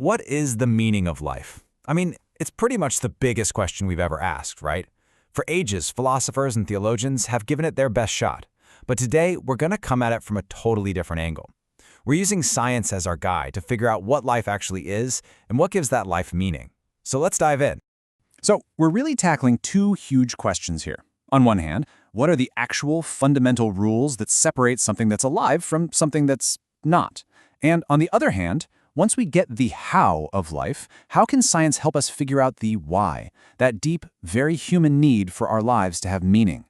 What is the meaning of life? I mean, it's pretty much the biggest question we've ever asked, right? For ages, philosophers and theologians have given it their best shot. But today, we're going to come at it from a totally different angle. We're using science as our guide to figure out what life actually is and what gives that life meaning. So let's dive in. So we're really tackling two huge questions here. On one hand, what are the actual fundamental rules that separate something that's alive from something that's not? And on the other hand, once we get the how of life, how can science help us figure out the why, that deep, very human need for our lives to have meaning?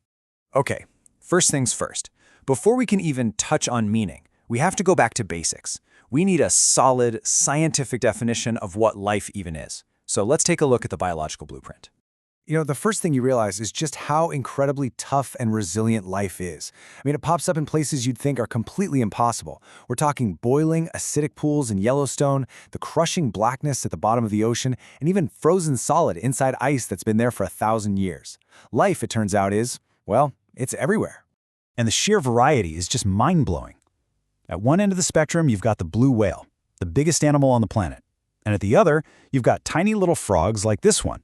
Okay, first things first. Before we can even touch on meaning, we have to go back to basics. We need a solid, scientific definition of what life even is. So let's take a look at the biological blueprint. The first thing you realize is just how incredibly tough and resilient life is. It pops up in places you'd think are completely impossible. We're talking boiling, acidic pools in Yellowstone, the crushing blackness at the bottom of the ocean, and even frozen solid inside ice that's been there for 1,000 years. Life, it turns out, well, it's everywhere. And the sheer variety is just mind-blowing. At one end of the spectrum, you've got the blue whale, the biggest animal on the planet. And at the other, you've got tiny little frogs like this one,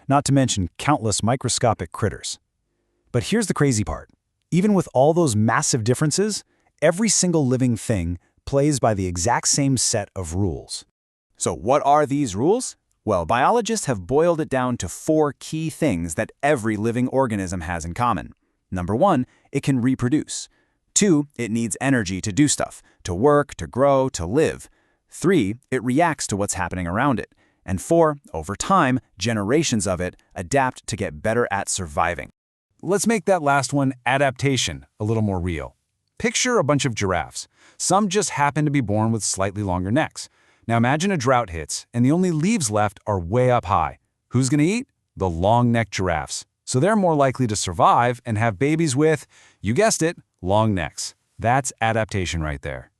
not to mention countless microscopic critters. But here's the crazy part. Even with all those massive differences, every single living thing plays by the exact same set of rules. So what are these rules? Well, biologists have boiled it down to 4 key things that every living organism has in common. Number 1, it can reproduce. 2, it needs energy to do stuff, to work, to grow, to live. 3, it reacts to what's happening around it. And 4, over time, generations of it adapt to get better at surviving. Let's make that last one, adaptation, a little more real. Picture a bunch of giraffes. Some just happen to be born with slightly longer necks. Now imagine a drought hits, and the only leaves left are way up high. Who's going to eat? The long-necked giraffes. So they're more likely to survive and have babies with, you guessed it, long necks. That's adaptation right there.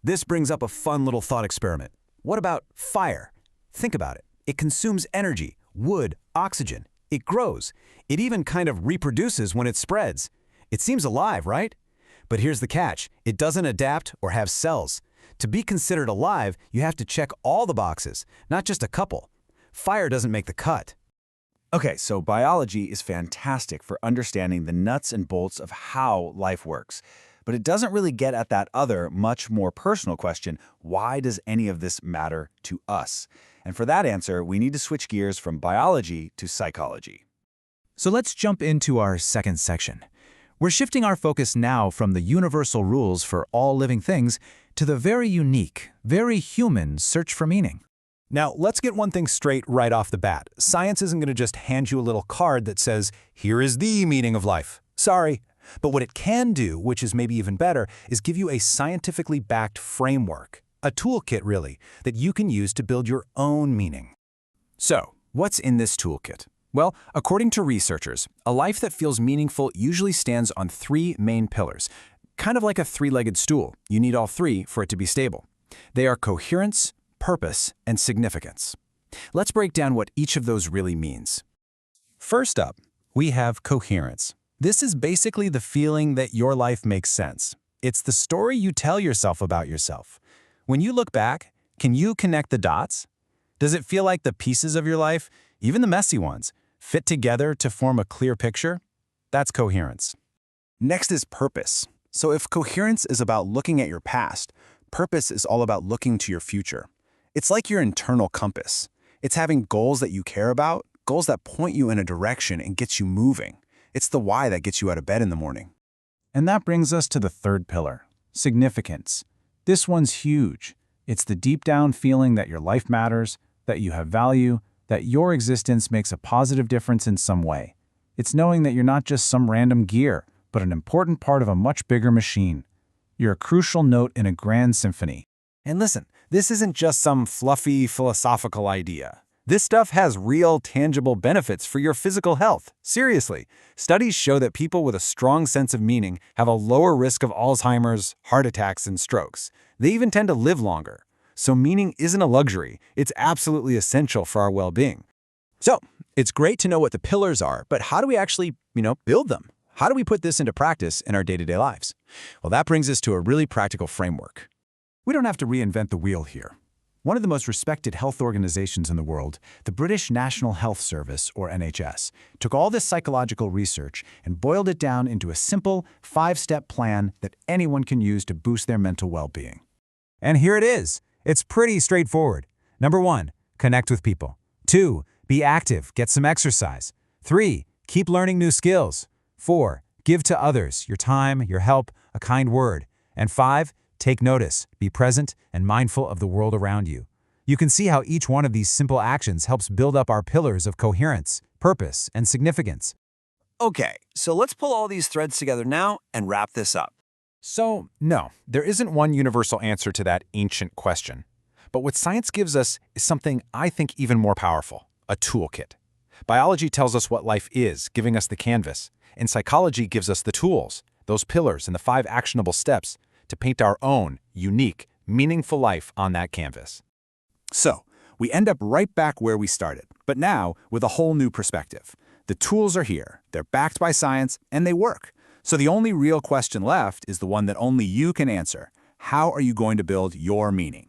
This brings up a fun little thought experiment. What about fire? Think about it. It consumes energy, wood, oxygen. It grows. It even kind of reproduces when it spreads. It seems alive, right? But here's the catch. It doesn't adapt or have cells. To be considered alive, you have to check all the boxes, not just a couple. Fire doesn't make the cut. Okay, so biology is fantastic for understanding the nuts and bolts of how life works. But it doesn't really get at that other, much more personal question, why does any of this matter to us? And for that answer, we need to switch gears from biology to psychology. So let's jump into our second section. We're shifting our focus now from the universal rules for all living things to the very unique, very human search for meaning. Now, let's get one thing straight right off the bat. Science isn't going to just hand you a little card that says, here is the meaning of life. Sorry. But what it can do, which is maybe even better, is give you a scientifically backed framework, a toolkit really, that you can use to build your own meaning. So, what's in this toolkit? Well, according to researchers, a life that feels meaningful usually stands on 3 main pillars, kind of like a 3-legged stool. You need all 3 for it to be stable. They are coherence, purpose, and significance. Let's break down what each of those really means. First up, we have coherence. This is basically the feeling that your life makes sense. It's the story you tell yourself about yourself. When you look back, can you connect the dots? Does it feel like the pieces of your life, even the messy ones, fit together to form a clear picture? That's coherence. Next is purpose. So if coherence is about looking at your past, purpose is all about looking to your future. It's like your internal compass. It's having goals that you care about, goals that point you in a direction and gets you moving. It's the why that gets you out of bed in the morning. And that brings us to the third pillar, significance. This one's huge. It's the deep down feeling that your life matters, that you have value, that your existence makes a positive difference in some way. It's knowing that you're not just some random gear, but an important part of a much bigger machine. You're a crucial note in a grand symphony. And listen, this isn't just some fluffy philosophical idea. This stuff has real, tangible benefits for your physical health. Seriously, studies show that people with a strong sense of meaning have a lower risk of Alzheimer's, heart attacks, and strokes. They even tend to live longer. So meaning isn't a luxury. It's absolutely essential for our well-being. So, it's great to know what the pillars are, but how do we actually, build them? How do we put this into practice in our day-to-day lives? Well, that brings us to a really practical framework. We don't have to reinvent the wheel here. One of the most respected health organizations in the world, the British National Health Service, or NHS, took all this psychological research and boiled it down into a simple, 5-step plan that anyone can use to boost their mental well-being. And here it is. It's pretty straightforward. Number 1, connect with people. 2, be active, get some exercise. 3, keep learning new skills. 4, give to others, your time, your help, a kind word. And 5, take notice, be present, and mindful of the world around you. You can see how each one of these simple actions helps build up our pillars of coherence, purpose, and significance. Okay, so let's pull all these threads together now and wrap this up. So, no, there isn't one universal answer to that ancient question. But what science gives us is something I think even more powerful, a toolkit. Biology tells us what life is, giving us the canvas, and psychology gives us the tools, those pillars and the 5 actionable steps to paint our own, unique, meaningful life on that canvas. So, we end up right back where we started, but now with a whole new perspective. The tools are here, they're backed by science, and they work. So the only real question left is the one that only you can answer. How are you going to build your meaning?